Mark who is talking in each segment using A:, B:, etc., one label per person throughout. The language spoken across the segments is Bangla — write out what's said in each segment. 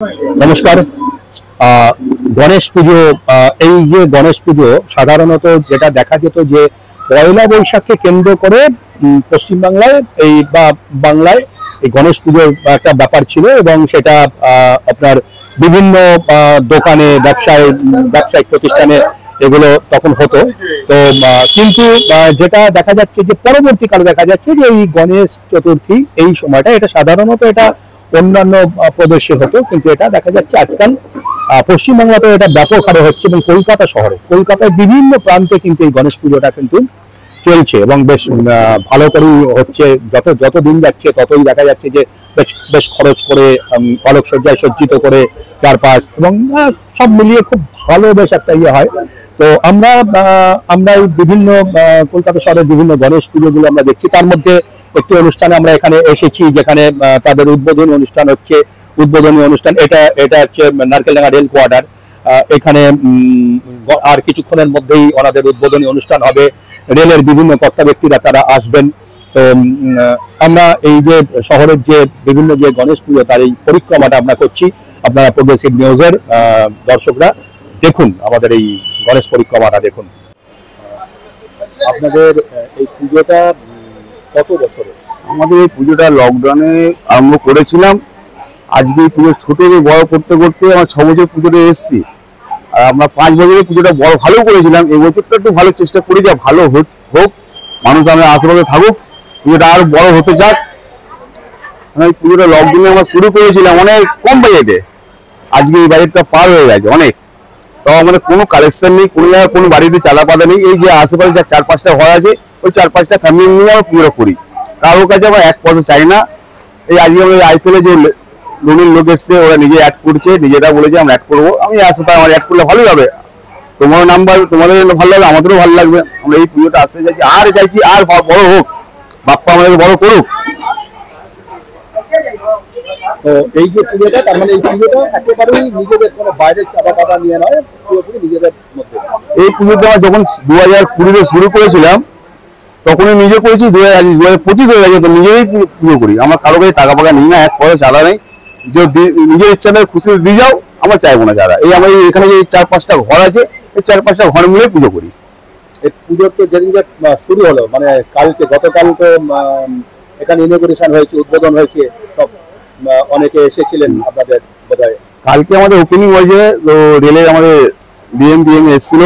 A: नमस्कार। गणेश पुजो এই যে গণেশ পুজো সাধারণত যেটা দেখা যেত যে পয়লা বৈশাখকে কেন্দ্র করে পশ্চিমবাংলায় এই বা বাংলায় এই গণেশ পুজোর একটা ব্যাপার ছিল এবং সেটা আপনার বিভিন্ন দোকানে ব্যবসায়িক প্রতিষ্ঠানে এগুলো তখন হতো। তো কিন্তু যেটা দেখা যাচ্ছে যে পরবর্তীকালে দেখা যাচ্ছে যে এই গণেশ চতুর্থী এই সময়টা এটা সাধারণত এটা অন্যান্য প্রদেশে হতো, কিন্তু এটা দেখা যাচ্ছে আজকাল পশ্চিমবাংলাতেও এটা ব্যাপক হারে হচ্ছে এবং কলকাতায় বিভিন্ন প্রান্তে কিন্তু এই গণেশ পুজোটা কিন্তু চলছে এবং বেশ ভালো করেই হচ্ছে। যত দিন যাচ্ছে ততই দেখা যাচ্ছে যে বেশ খরচ করে আলোকসজ্জায় সজ্জিত করে চারপাশ এবং সব মিলিয়ে খুব ভালো বেশ একটা ইয়ে হয়। তো আমরা বিভিন্ন কলকাতা শহরের বিভিন্ন গণেশ পুজোগুলো আমরা দেখছি। তার মধ্যে একটি অনুষ্ঠানে আমরা এখানে এসেছি যেখানে তাদের উদ্বোধনী অনুষ্ঠান এটা হচ্ছে নারকেলডাঙ্গা রেল কোয়ার্টার। এখানে আর কিছুক্ষণের মধ্যেই ওনাদের উদ্বোধনী অনুষ্ঠান হবে। রেলের বিভিন্ন কর্তা ব্যক্তিরা তারা আসবেন। তো আমরা এই যে শহরের যে বিভিন্ন যে গণেশ পুজো তার এই পরিক্রমাটা আমরা করছি। আপনারা প্রোগ্রেসিভ নিউজের দর্শকরা দেখুন আমাদের এই গণেশ পরিক্রমাটা দেখুন। আপনাদের এই পুজোটা কত বছরে?
B: আমাদের এই পুজোটা লকডাউনে আরম্ভ করেছিলাম। আজকে এই পুজো ছোট থেকে বড় করতে করতে আমার 6 বছর পুজোতে এসেছি। আর আমরা 5 বছরের পুজোটা বড় ভালো করেছিলাম। এই বছরটা একটু ভালো চেষ্টা করি যা ভালো হোক, মানুষ আমাদের আশেপাশে থাকুক, পুজোটা আরো বড় হতে যাক। এই পুজোটা লকডাউনে আমরা শুরু করেছিলাম অনেক কম বাজেটে। আজকে এই বাজেটটা পার হয়ে গেছে অনেক। তো আমাদের কোনো কালেকশন নেই, কোনো জায়গায় কোনো বাড়িতে চাঁদা পাতা নেই। এই যে আশেপাশে যা 4-5টা ঘর আছে ওই 4-5টা ফ্যামিলি নিয়ে আমরা পুজোটা করি। কারোর কাছে আমরা 1 পয়সা চাই না। এই আজকে আমাদের আইপিএলে যে লোনের লোক এসছে ওরা নিজে অ্যাড করছে, নিজেরা বলেছে আমরা অ্যাড করবো। আমি আসতে তাই আমার অ্যাড করলে ভালোই হবে, তোমার নাম্বার তোমাদের ভালো লাগবে, আমাদেরও ভালো লাগবে। আমরা এই পুজোটা আসতে চাইছি আর বড় হোক, বাপ্পা আমাদের বড় করুক।
A: তো এই যে পুজোটা তার মানে এই পুজোটা একেবারেই নিজেদের কোনো বাইরের চাঁদা পাতা নিয়ে নয়, পুরোপুরি নিজেদের মধ্যে।
B: এই পুজোতে আমরা যখন 2020-তে শুরু করেছিলাম তখনই নিজে করেছি। 2025 হয়ে গেছে তো নিজেরই পুজো করি। আমার কারো কাছে টাকা পাকা নিই না, 1 পয়সা চাঁদা নেই। যে নিজের ইচ্ছাতে খুশি দিয়ে যাও, আমার চাইবো না চাঁদা। এই আমার এখানে যে 4-5টা ঘর আছে এই 4-5টা ঘর মিলে পুজো করি।
A: এই পুজোর তো যেদিন শুরু হলো মানে গতকাল তো এখানে ইনঅগ্রেশন হয়েছে, উদ্বোধন হয়েছে, সব অনেকে এসেছিলেন আপনাদের বোধহয়।
B: কালকে আমাদের ওপেনিং হয়েছে। তো রেলের আমাদের ডিএম এসেছিল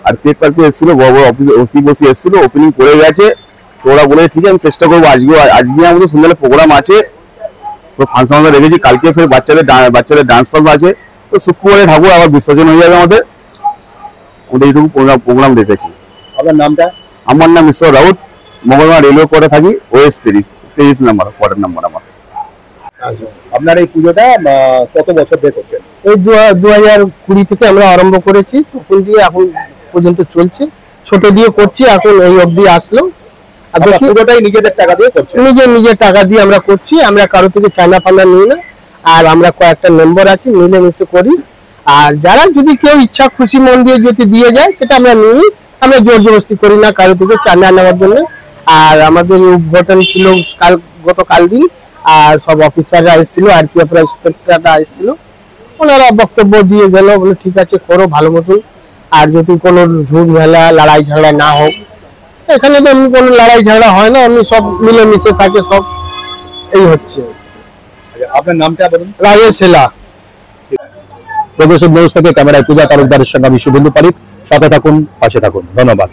B: আর পেপারপি এসেছিল, বড় বড় ওসি এসেছিল, ওপেনিং করে গেছে। তো ওরা বলে ঠিক আছে আমি চেষ্টা করবো। আজকে আমাদের সন্ধ্যাবেলা প্রোগ্রাম আছে, তো ফাংশন আমরা রেখেছি। কালকে ফের বাচ্চাদের ডান্স ক্লাস আছে। তো শুক্রবারে ঠাকুর আবার বিসর্জন হয়ে যাবে আমাদের এইটুকু প্রোগ্রাম রেখেছি।
A: আপনার নামটা?
B: আমার নাম ঈশ্বর রাউত, মঙ্গলবার রেলওয়ে কোয়ার্টার থাকি, ওএস 23 নাম্বার কোয়ার্টার নাম্বার আমার।
A: আপনার এই পুজোটা কত বছর ধরে করছেন?
C: এই 2020 থেকে আমরা আরম্ভ করেছি, তখন দিয়ে এখন পর্যন্ত চলছে। ছোট দিয়ে করছি, এখন এই অবধি আসলো।
A: পুরোটাই নিজেদের টাকা দিয়ে করছি,
C: নিজের টাকা দিয়ে আমরা করছি। আমরা কারো থেকে চাঁদা ফান্দা নিই না। আর আমরা কয়েকটা মেম্বার আছি, মিলেমিশে করি। আর যারা যদি কেউ ইচ্ছা খুশি মন দিয়ে যদি দিয়ে যায় সেটা আমরা নিই। আমরা জোর জবরদস্তি করি না কারো থেকে চাঁদা নেওয়ার জন্য। আর আমাদের উদ্ঘাটন ছিল গতকাল দিন। আর সব অফিসাররা এসেছিল, আরপিএফ ইন্সপেক্টররা এসেছিল। ওনারা বক্তব্য দিয়ে গেল, বলে ঠিক আছে করো ভালো মতন। আর যদি কোনো ঝুট ঝামেলা লড়াই ঝগড়া না হোক, এখানে তো এমনি কোনো লড়াই ঝগড়া হয় না, এমনি সব মিলেমিশে থাকে, সব এই হচ্ছে।
A: আপনার নামটা বলুন?
C: রাজেশ হেলা।
A: প্রোগ্রেসিভ নিউজ থেকে ক্যামেরায় পূজা তালুকদারের সঙ্গে আমি শুভেন্দু পারিক। সাথে থাকুন, পাশে থাকুন। ধন্যবাদ।